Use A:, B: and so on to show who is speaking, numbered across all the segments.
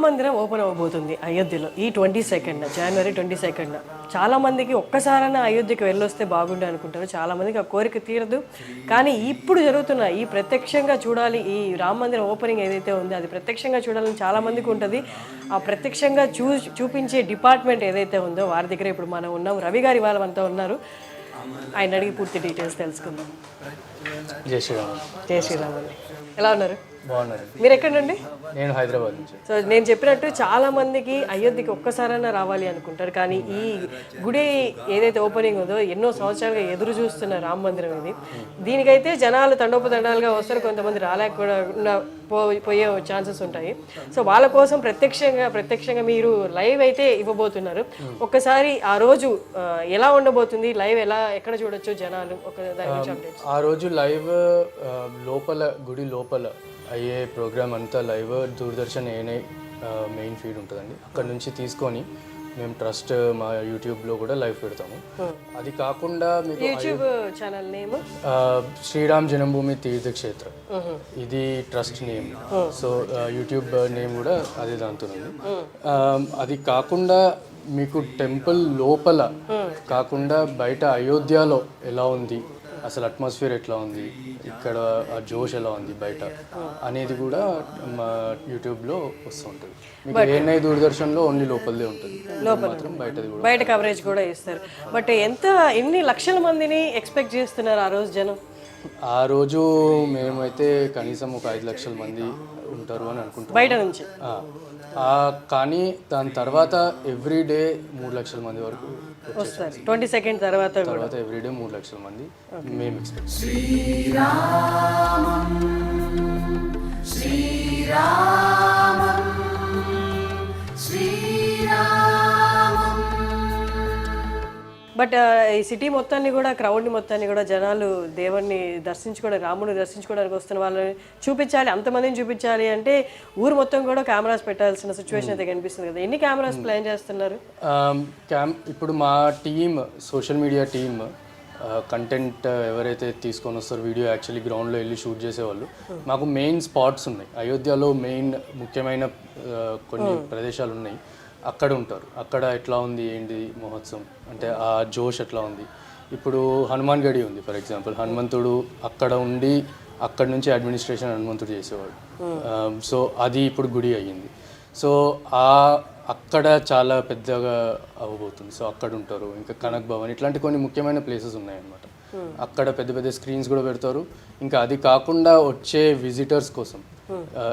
A: మందిరం ఓపెన్ అవ్వబోతుంది అయోధ్యలో ఈ 22nd జనవరి 22nd. చాలామందికి ఒక్కసారైనా అయోధ్యకి వెళ్ళొస్తే బాగుండే అనుకుంటారు, చాలామందికి ఆ కోరిక తీరదు. కానీ ఇప్పుడు జరుగుతున్న ఈ ప్రత్యక్షంగా చూడాలి, ఈ రామ మందిరం ఓపెనింగ్ ఏదైతే ఉందో అది ప్రత్యక్షంగా చూడాలని చాలామందికి ఉంటుంది. ఆ ప్రత్యక్షంగా చూపించే డిపార్ట్మెంట్ ఏదైతే ఉందో వారి దగ్గర ఇప్పుడు మనం ఉన్నాం. రవి గారి వాళ్ళంతా ఉన్నారు, ఆయన అడిగి పూర్తి డీటెయిల్స్ తెలుసుకుందాం.
B: జై శ్రీరామ్.
A: జై శ్రీరామ్ అండి, ఎలా ఉన్నారు?
B: బాగున్నారు.
A: మీరు ఎక్కడి నుండి?
B: నేను హైదరాబాద్ నుంచి.
A: సో నేను చెప్పినట్టు చాలా మందికి అయోధ్యకి ఒక్కసారైనా రావాలి అనుకుంటారు, కానీ ఈ గుడి ఏదైతే ఓపెనింగ్ ఉందో ఎన్నో సంవత్సరాలుగా ఎదురు చూస్తున్న రామ మందిరం ఇది. దీనికైతే జనాలు తండోపతండాలుగా వస్తారు, కొంతమంది రాలేకుండా పోయే ఛాన్సెస్ ఉంటాయి. సో వాళ్ళ కోసం ప్రత్యక్షంగా మీరు లైవ్ అయితే ఇవ్వబోతున్నారు. ఒక్కసారి ఆ రోజు ఎలా ఉండబోతుంది, లైవ్ ఎక్కడ చూడొచ్చు జనాలు, ఒక దాని గురించి అప్డేట్స్.
B: ఆ రోజు లైవ్ లోపల గుడి లోపల అయ్యే ప్రోగ్రామ్ అంతా live Doordarshan ANI main feed ఉంటుందండి. అక్కడ నుంచి తీసుకొని మేము ట్రస్ట్ మా యూట్యూబ్లో కూడా లైవ్ పెడతాము. అది కాకుండా మీకు
A: యూట్యూబ్ ఛానల్ నేమ్
B: శ్రీరామ్ జన్మభూమి తీర్థక్షేత్ర, ఇది trust name. So YouTube name కూడా అదే దాంతో ఉంది. అది కాకుండా మీకు టెంపుల్ లోపల కాకుండా బయట అయోధ్యలో ఎలా ఉంది, అసలు అట్మాస్ఫియర్ ఎట్లా ఉంది, ఇక్కడ ఆ జోష్ ఎలా ఉంది బయట అనేది కూడా మా యూట్యూబ్లో వస్తూ ఉంటుంది. మీకు ఏఎన్ఐ దూరదర్శన్లో ఓన్లీ లోపలదే ఉంటుంది, మాత్రం బయటది కూడా
A: బయట కవరేజ్ కూడా ఇస్తారు. బట్ ఎన్ని లక్షల మందిని ఎక్స్పెక్ట్ చేస్తున్నారు ఆ రోజు జనం?
B: ఆ రోజు మేమైతే కనీసం ఒక 5 లక్షల మంది ఉంటారు అని అనుకుంటాం
A: బయట నుంచి.
B: కానీ దాని తర్వాత ఎవ్రీ డే 3 లక్షల మంది వరకు
A: వస్తారు. 22nd తర్వాత
B: ఎవ్రీ డే 3 లక్షల మంది మేము ఎక్స్పెక్ట్. బట్ ఈ సిటీ మొత్తాన్ని కూడా, క్రౌడ్ని మొత్తాన్ని కూడా జనాలు దేవుణ్ణి దర్శించుకోవడానికి, రాముడిని దర్శించుకోవడానికి వస్తున్న వాళ్ళని చూపించాలి, అంతమందిని చూపించాలి అంటే ఊరు మొత్తం కూడా కెమెరాస్ పెట్టాల్సిన సిచ్యువేషన్ అయితే కనిపిస్తుంది కదా. ఎన్ని కెమెరాస్ ప్లాన్ చేస్తున్నారు? ఇప్పుడు మా team, social media team, content ఎవరైతే తీసుకొని వస్తారో, వీడియో యాక్చువల్లీ గ్రౌండ్లో వెళ్ళి షూట్ చేసేవాళ్ళు, మాకు మెయిన్ స్పాట్స్ ఉన్నాయి అయోధ్యలో. మెయిన్ ముఖ్యమైన కొన్ని ప్రదేశాలు ఉన్నాయి, అక్కడ ఉంటారు. అక్కడ ఎట్లా ఉంది ఏంటి మహోత్సవం అంటే ఆ జోష్ ఎట్లా ఉంది. ఇప్పుడు హనుమాన్ గడి ఉంది ఫర్ ఎగ్జాంపుల్, హనుమంతుడు అక్కడ ఉండి అక్కడ నుంచి అడ్మినిస్ట్రేషన్ హనుమంతుడు చేసేవాడు. సో అది ఇప్పుడు గుడి అయ్యింది. సో అక్కడ చాలా పెద్దగా అవ్వబోతుంది. సో అక్కడ ఉంటారు. ఇంకా కనక్ భవన్, ఇట్లాంటి కొన్ని ముఖ్యమైన ప్లేసెస్ ఉన్నాయన్నమాట. అక్కడ పెద్ద పెద్ద స్క్రీన్స్ కూడా పెడతారు. ఇంకా అది కాకుండా వచ్చే విజిటర్స్ కోసం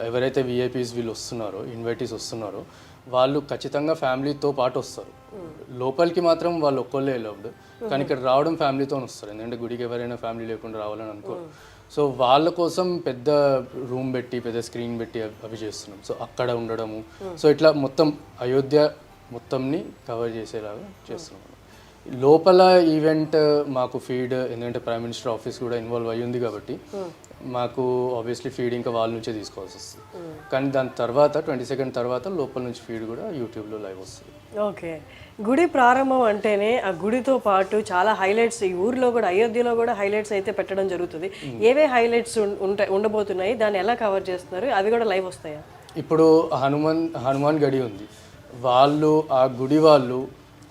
B: ఎవరైతే విఐపీస్ వీళ్ళు వస్తున్నారో, ఇన్వైటీస్ వస్తున్నారో, వాళ్ళు ఖచ్చితంగా ఫ్యామిలీతో పాటు వస్తారు. లోపలికి మాత్రం వాళ్ళు ఒక్కళ్ళే అలౌడ్, కానీ ఇక్కడ రావడం ఫ్యామిలీతో వస్తారు. ఎందుకంటే గుడికి ఎవరైనా ఫ్యామిలీ లేకుండా రావాలని అనుకోరు. సో వాళ్ళ కోసం పెద్ద రూమ్ పెట్టి, పెద్ద స్క్రీన్ పెట్టి అవి చేస్తున్నాం. సో అక్కడ ఉండడము, సో ఇట్లా మొత్తం అయోధ్య మొత్తంని కవర్ చేసేలాగా చేస్తున్నాం. లోపల ఈవెంట్ మాకు ఫీడ్, ఎందుకంటే ప్రైమ్ మినిస్టర్ ఆఫీస్ కూడా ఇన్వాల్వ్ అయ్యి ఉంది కాబట్టి మాకు ఆబ్వియస్లీ ఫీడ్ ఇంకా వాళ్ళ నుంచే తీసుకోవాల్సి వస్తుంది. కానీ దాని తర్వాత 22nd తర్వాత లోపల నుంచి ఫీడ్ కూడా యూట్యూబ్లో లైవ్ వస్తుంది.
A: ఓకే, గుడి ప్రారంభం అంటేనే ఆ గుడితో పాటు చాలా హైలైట్స్ ఈ ఊర్లో కూడా, అయోధ్యలో కూడా హైలైట్స్ అయితే పెట్టడం జరుగుతుంది. ఏవే హైలైట్స్ ఉండబోతున్నాయి, దాన్ని ఎలా కవర్ చేస్తున్నారు, అవి కూడా లైవ్ వస్తాయా?
B: ఇప్పుడు హనుమాన్ గడి ఉంది, వాళ్ళు ఆ గుడి వాళ్ళు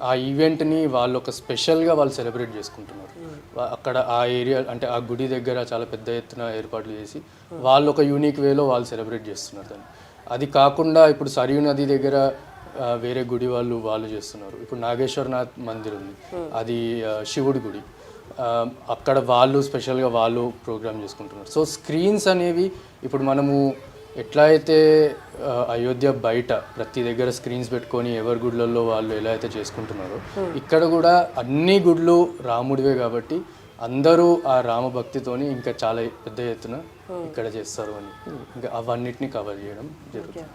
B: ఆ ఈవెంట్ని వాళ్ళు ఒక స్పెషల్గా వాళ్ళు సెలబ్రేట్ చేసుకుంటున్నారు. అక్కడ ఆ ఏరియా అంటే ఆ గుడి దగ్గర చాలా పెద్ద ఎత్తున ఏర్పాట్లు చేసి వాళ్ళు ఒక యూనిక్ వేలో వాళ్ళు సెలబ్రేట్ చేస్తున్నారు దాన్ని. అది కాకుండా ఇప్పుడు సరియు నది దగ్గర వేరే గుడి వాళ్ళు చేస్తున్నారు. ఇప్పుడు నాగేశ్వరనాథ్ మందిర్ ఉంది, అది శివుడి గుడి, అక్కడ వాళ్ళు స్పెషల్గా వాళ్ళు ప్రోగ్రామ్ చేసుకుంటున్నారు. సో స్క్రీన్స్ అనేవి ఇప్పుడు మనము ఎట్లా అయితే అయోధ్య బయట ప్రతి దగ్గర స్క్రీన్స్ పెట్టుకొని ఎవరి గుడ్లలో వాళ్ళు ఎలా అయితే చేసుకుంటున్నారో, ఇక్కడ కూడా అన్ని గుడ్లు రాముడివే కాబట్టి అందరూ ఆ రామభక్తితోని ఇంకా చాలా పెద్ద ఎత్తున ఇక్కడ చేస్తారు అని ఇంకా అవన్నిటిని కవర్ చేయడం జరుగుతుంది.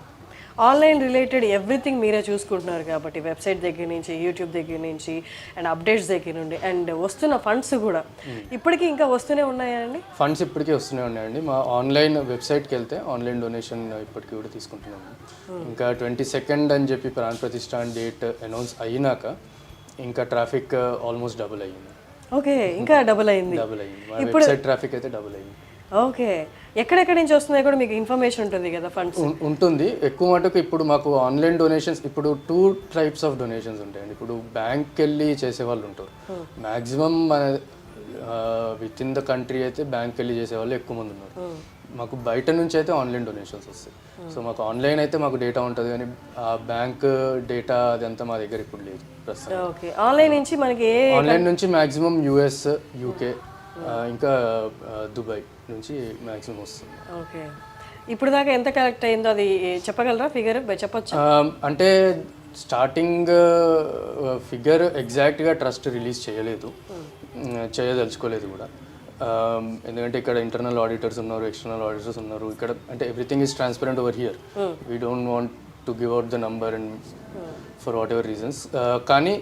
A: ఆన్లైన్ రిలేటెడ్ ఎవ్రీథింగ్ మీరే చూసుకుంటున్నారు కాబట్టి, వెబ్సైట్ దగ్గర నుంచి, యూట్యూబ్ దగ్గర నుంచి, అండ్ అప్డేట్స్ దగ్గర నుండి, అండ్ వస్తున్న ఫండ్స్ కూడా ఇప్పటికీ ఇంకా వస్తూనే ఉన్నాయండి?
B: ఫండ్స్ ఇప్పటికీ వస్తూనే ఉన్నాయండి. మా ఆన్లైన్ వెబ్సైట్కి వెళ్తే ఆన్లైన్ డొనేషన్ ఇప్పటికీ కూడా తీసుకుంటున్నాము. ఇంకా 22nd అని చెప్పి ప్రాణ ప్రతిష్ఠ డేట్ అనౌన్స్ అయినాక ఇంకా ట్రాఫిక్ ఆల్మోస్ట్ డబుల్ అయ్యింది.
A: ఓకే, ఇంకా డబుల్ అయింది.
B: వెబ్సైట్ ట్రాఫిక్ అయితే డబుల్ అయింది. ఓకే, ఎక్కడెక్కడి నుంచి వస్తున్నాయి కూడా మీకు ఇన్ఫర్మేషన్ ఉంటుంది కదా ఫండ్స్?
C: ఉంటుంది. ఎక్కువ మటుకు ఇప్పుడు మాకు ఆన్లైన్ డొనేషన్స్, ఇప్పుడు 2 టైప్స్ ఆఫ్ డొనేషన్స్ ఉంటాయండి. ఇప్పుడు బ్యాంక్కి వెళ్ళి చేసేవాళ్ళు ఉంటారు. మ్యాక్సిమం మన విత్ ఇన్ ద కంట్రీ అయితే బ్యాంక్కి వెళ్ళి చేసేవాళ్ళు ఎక్కువ మంది ఉన్నారు. మాకు బయట నుంచి అయితే ఆన్లైన్ డొనేషన్స్ వస్తాయి. సో మాకు ఆన్లైన్ అయితే మాకు డేటా ఉంటుంది, కానీ ఆ బ్యాంక్ డేటా అదంతా మా దగ్గర ఇప్పుడు లేదు ప్రస్తుతం.
B: ఓకే, ఆన్లైన్ నుంచి మనకి
C: ఆన్లైన్ నుంచి మ్యాక్సిమం యుఎస్, యూకే, ఇంకా దుబాయ్ నుంచి మ్యాక్సిమం వస్తుంది.
B: ఓకే, ఇప్పుడు దాకా ఎంత కలెక్ట్ అయిందో అది చెప్పగలరా? ఫిగర్ చెప్పొచ్చు
C: అంటే స్టార్టింగ్ ఫిగర్ ఎగ్జాక్ట్గా ట్రస్ట్ రిలీజ్ చేయలేదు, చేయదలుచుకోలేదు కూడా. ఎందుకంటే ఇక్కడ ఇంటర్నల్ ఆడిటర్స్ ఉన్నారు, ఎక్స్టర్నల్ ఆడిటర్స్ ఉన్నారు. ఇక్కడ అంటే everything is transparent over here. We don't want to give out the number and for what ever reasons. కానీ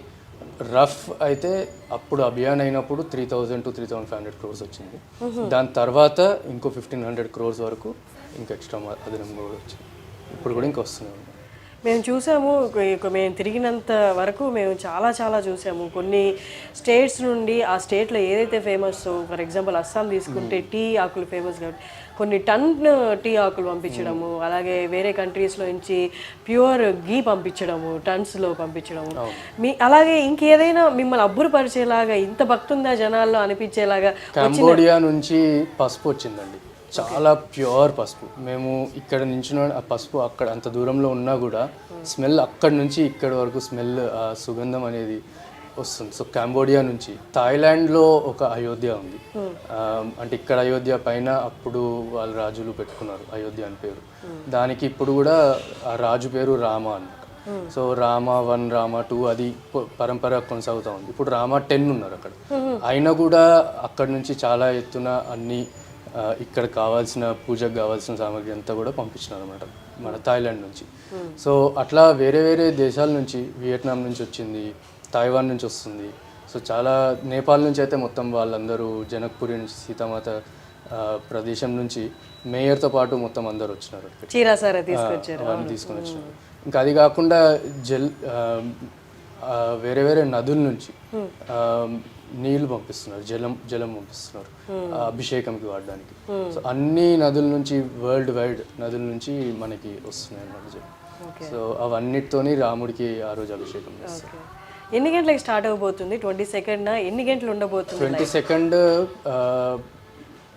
C: రఫ్ అయితే అప్పుడు అభియాన్ అయినప్పుడు 3,000 to 3,500 crores వచ్చింది. దాని తర్వాత ఇంకో 1,500 crores వరకు ఇంకా ఎక్స్ట్రా అదనంగా కూడా వచ్చింది. ఇప్పుడు కూడా ఇంకా వస్తున్నాయి.
B: మేము చూసాము, మేము తిరిగినంత వరకు మేము చాలా చాలా చూసాము. కొన్ని స్టేట్స్ నుండి ఆ స్టేట్లో ఏదైతే ఫేమస్, ఫర్ ఎగ్జాంపుల్ అస్సాం తీసుకుంటే టీ ఆకులు ఫేమస్ కాబట్టి కొన్ని టన్ టీ ఆకులు పంపించడము, అలాగే వేరే కంట్రీస్లో నుంచి ప్యూర్ గీ పంపించడము, టన్స్లో పంపించడము. అలాగే ఇంకేదైనా మిమ్మల్ని అబ్బురపరిచేలాగా, ఇంత భక్తి ఉందా జనాల్లో అనిపించేలాగా?
C: కంబోడియా నుంచి పసుపు వచ్చిందండి, చాలా ప్యూర్ పసుపు. మేము ఇక్కడ నుంచి ఆ పసుపు అక్కడ అంత దూరంలో ఉన్నా కూడా స్మెల్ అక్కడ నుంచి ఇక్కడ వరకు స్మెల్, సుగంధం అనేది వస్తుంది. సో కంబోడియా నుంచి. థాయిలాండ్లో ఒక అయోధ్య ఉంది, అంటే ఇక్కడ అయోధ్య పైన అప్పుడు వాళ్ళ రాజులు పెట్టుకున్నారు అయోధ్య అని పేరు. దానికి ఇప్పుడు కూడా ఆ రాజు పేరు రామ అన్నమాట. సో రామ 1, రామ 2 అది పరంపర కొనసాగుతూ ఉంది. ఇప్పుడు రామ 10 ఉన్నారు అక్కడ. అయినా కూడా అక్కడ నుంచి చాలా ఎత్తున అన్ని ఇక్కడ కావాల్సిన పూజకు కావాల్సిన సామాగ్రి అంతా కూడా పంపించినారు అనమాట మన థాయిలాండ్ నుంచి. సో అట్లా వేరే వేరే దేశాల నుంచి, వియట్నాం నుంచి వచ్చింది, తైవాన్ నుంచి వస్తుంది. సో చాలా నేపాల్ నుంచి అయితే మొత్తం వాళ్ళందరూ జనక్పూరి నుంచి సీతామాత ప్రదేశం నుంచి మేయర్తో పాటు మొత్తం అందరు వచ్చినారు. అవన్నీ తీసుకొని వచ్చినారు. ఇంకా అది కాకుండా వేరే వేరే నదుల నుంచి నీళ్లు పంపిస్తున్నారు, జలం పంపిస్తున్నారు అభిషేకంకి వాడడానికి. సో అన్ని నదుల నుంచి, వరల్డ్ వైడ్ నదుల నుంచి మనకి వస్తున్నాయి అన్నమాట. సో అవన్నిటితోని రాముడికి ఆ రోజు అభిషేకం చేస్తారు.
B: ఎన్ని గంటలకు స్టార్ట్ అవబోతుంది? 22nd ఎన్ని గంటలు ఉండబోతుంది?
C: 22nd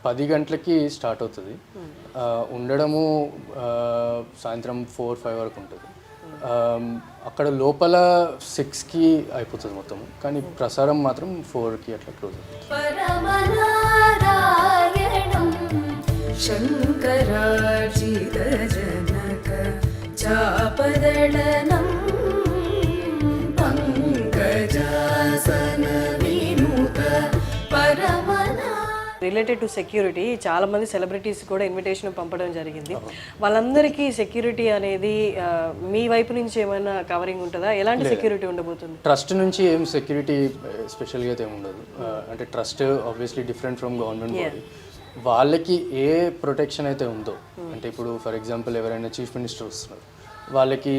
C: 10 గంటలకి స్టార్ట్ అవుతుంది. ఉండడము సాయంత్రం 4-5 వరకు ఉంటుంది. అక్కడ లోపల 6కి అయిపోతుంది మొత్తం, కానీ ప్రసారం మాత్రం 4కి అట్లా క్లోజ్ అవుతుంది.
B: రిలేటెడ్ టు సెక్యూరిటీ, చాలా మంది సెలబ్రిటీస్ కూడా ఇన్విటేషన్ పంపడం జరిగింది. వాళ్ళందరికీ సెక్యూరిటీ అనేది మీ వైపు నుంచి ఏమైనా కవరింగ్ ఉంటుందా? ఎలాంటి సెక్యూరిటీ ఉండబోతుంది?
C: ట్రస్ట్ నుంచి ఏం సెక్యూరిటీ స్పెషల్గా అయితే ఏమి ఉండదు. అంటే trust obviously different from government body. వాళ్ళకి ఏ ప్రొటెక్షన్ అయితే ఉందో, అంటే ఇప్పుడు ఫర్ ఎగ్జాంపుల్ ఎవరైనా చీఫ్ మినిస్టర్ వస్తున్నారు, వాళ్ళకి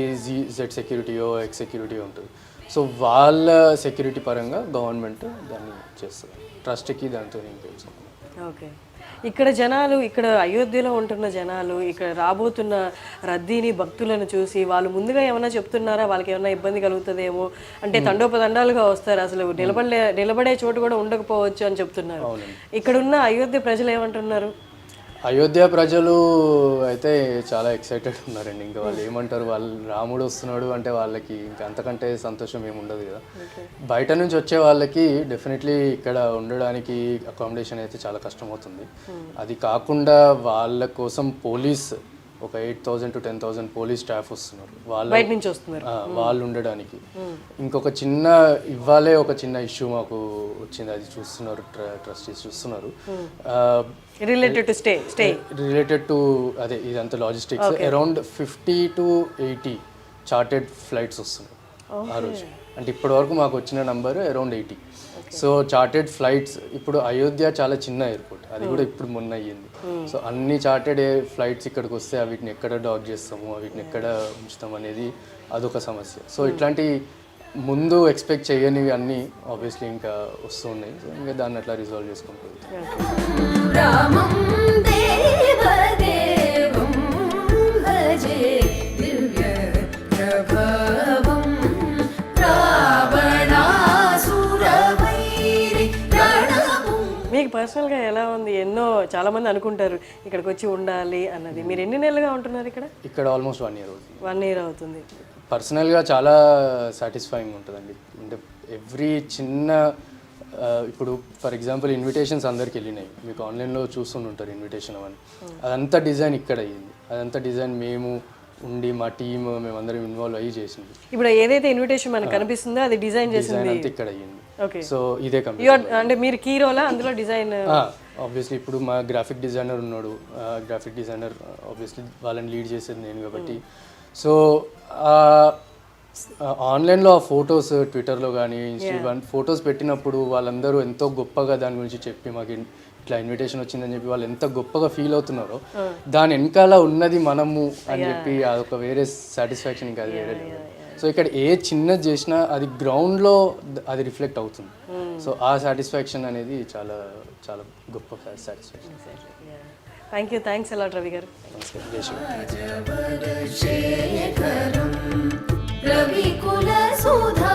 C: జెడ్ సెక్యూరిటీయో ఎక్స్ సెక్యూరిటీయో ఉంటుంది. సో వాళ్ళ సెక్యూరిటీ పరంగా గవర్నమెంట్ దాన్ని చేస్తుంది. ట్రస్ట్కి దాంతో ఇంకేం సంబంధం.
B: ఓకే, ఇక్కడ జనాలు, ఇక్కడ అయోధ్యలో ఉంటున్న జనాలు ఇక్కడ రాబోతున్న రద్దీని, భక్తులను చూసి వాళ్ళు ముందుగా ఏమైనా చెప్తున్నారా? వాళ్ళకి ఏమైనా ఇబ్బంది కలుగుతుందేమో, అంటే తండోపతండాలుగా వస్తారు, అసలు నిలబడే చోటు కూడా ఉండకపోవచ్చు అని చెప్తున్నారు. ఇక్కడున్న అయోధ్య ప్రజలు ఏమంటున్నారు?
C: అయోధ్య ప్రజలు అయితే చాలా ఎక్సైటెడ్ ఉన్నారండి. ఇంకా వాళ్ళు ఏమంటారు, వాళ్ళు రాముడు వస్తున్నాడు అంటే వాళ్ళకి ఇంకా అంతకంటే సంతోషం ఏమి ఉండదు కదా. బయట నుంచి వచ్చే వాళ్ళకి డెఫినెట్లీ ఇక్కడ ఉండడానికి అకామిడేషన్ అయితే చాలా కష్టమవుతుంది. అది కాకుండా వాళ్ళ కోసం పోలీస్ ఒక 8,000 to 10,000 పోలీస్ స్టాఫ్ వస్తున్నారు వాళ్ళు ఉండడానికి. ఇంకొక చిన్న ఇవ్వాలే ఒక చిన్న ఇష్యూ మాకు వచ్చింది, అది చూస్తున్నారు ట్రస్టీస్ చూస్తున్నారు. రిలేటెడ్ టు అదే ఇదంతా logistics. Around 50 to 80 chartered flights వస్తున్నాయి ఆ రోజు. అంటే ఇప్పటి వరకు మాకు వచ్చిన number around 80. So chartered flights, ఇప్పుడు అయోధ్య చాలా చిన్న ఎయిర్పోర్ట్, అది కూడా ఇప్పుడు మొన్న అయ్యింది. సో అన్ని చార్టెడ్ ఫ్లైట్స్ ఇక్కడికి వస్తే వీటిని ఎక్కడ డాక్ చేస్తాము, వీటిని ఎక్కడ ఉంచుతాం అనేది అదొక సమస్య. సో ఇట్లాంటి ముందు ఎక్స్పెక్ట్ చేయనివి అన్నీ ఆబ్వియస్లీ ఇంకా వస్తున్నాయి. సో ఇంకా దాన్ని అట్లా రిజాల్వ్ చేసుకుంటుంది.
D: రామం దేవదేవం భజే దివ్య ప్రభవం రావణాసురవైరి రణము.
B: మీకు పర్సనల్గా ఎలా ఉంది? చాలామంది అనుకుంటారు ఇక్కడికి వచ్చి ఉండాలి అన్నది. మీరు ఎన్ని నెలలుగా ఉంటున్నారు ఇక్కడ?
C: ఇక్కడ ఆల్మోస్ట్ 1 year అవుతుంది.
B: 1 year అవుతుంది.
C: పర్సనల్గా చాలా సాటిస్ఫైయింగ్ ఉంటుందండి. అంటే ఎవ్రీ చిన్న ఇప్పుడు ఫర్ ఎగ్జాంపుల్ ఇన్విటేషన్స్ అందరికి వెళ్ళినాయి, మీకు ఆన్లైన్లో చూస్తుంటారు ఇన్విటేషన్ అవన్నీ. అదంతా డిజైన్ ఇక్కడ అయ్యింది. అదంతా డిజైన్ మేము ఉండి మా టీమ్ మేమందరం ఇన్వాల్వ్ అయ్యి చేసింది.
B: ఇప్పుడు ఏదైతే ఇన్విటేషన్ మనకు కనిపిస్తుందో అది డిజైన్ చేసింది
C: అంతా ఇక్కడ అయ్యింది.
B: ఓకే.
C: సో ఇదే కంపెనీ
B: అంటే మీరు కీ రోలా అందులో డిజైన్?
C: ఆబ్వియస్లీ ఇప్పుడు మా గ్రాఫిక్ డిజైనర్ ఉన్నాడు. గ్రాఫిక్ డిజైనర్ ఆబ్వియస్లీ వాళ్ళని లీడ్ చేసేది నేను కాబట్టి. సో ఆన్లైన్లో ఆ ఫొటోస్ ట్విట్టర్లో కానీ ఇన్స్టాగ్రామ్ ఫొటోస్ పెట్టినప్పుడు వాళ్ళందరూ ఎంతో గొప్పగా దాని గురించి చెప్పి మాకు ఇట్లా ఇన్విటేషన్ వచ్చిందని చెప్పి వాళ్ళు ఎంత గొప్పగా ఫీల్ అవుతున్నారో దాని వెనకాల ఉన్నది మనము అని చెప్పి అదొక వేరే సాటిస్ఫాక్షన్, ఇంకా అది వేరే. సో ఇక్కడ ఏ చిన్నది చేసినా అది గ్రౌండ్లో అది రిఫ్లెక్ట్ అవుతుంది. సో ఆ సాటిస్ఫాక్షన్ అనేది చాలా చాలా గొప్ప సాటిస్ఫాక్షన్.
B: థ్యాంక్స్ అలాట్ రవి గారు.
C: నమస్కారం. జై శ్రీ.
D: రవికుల సుధా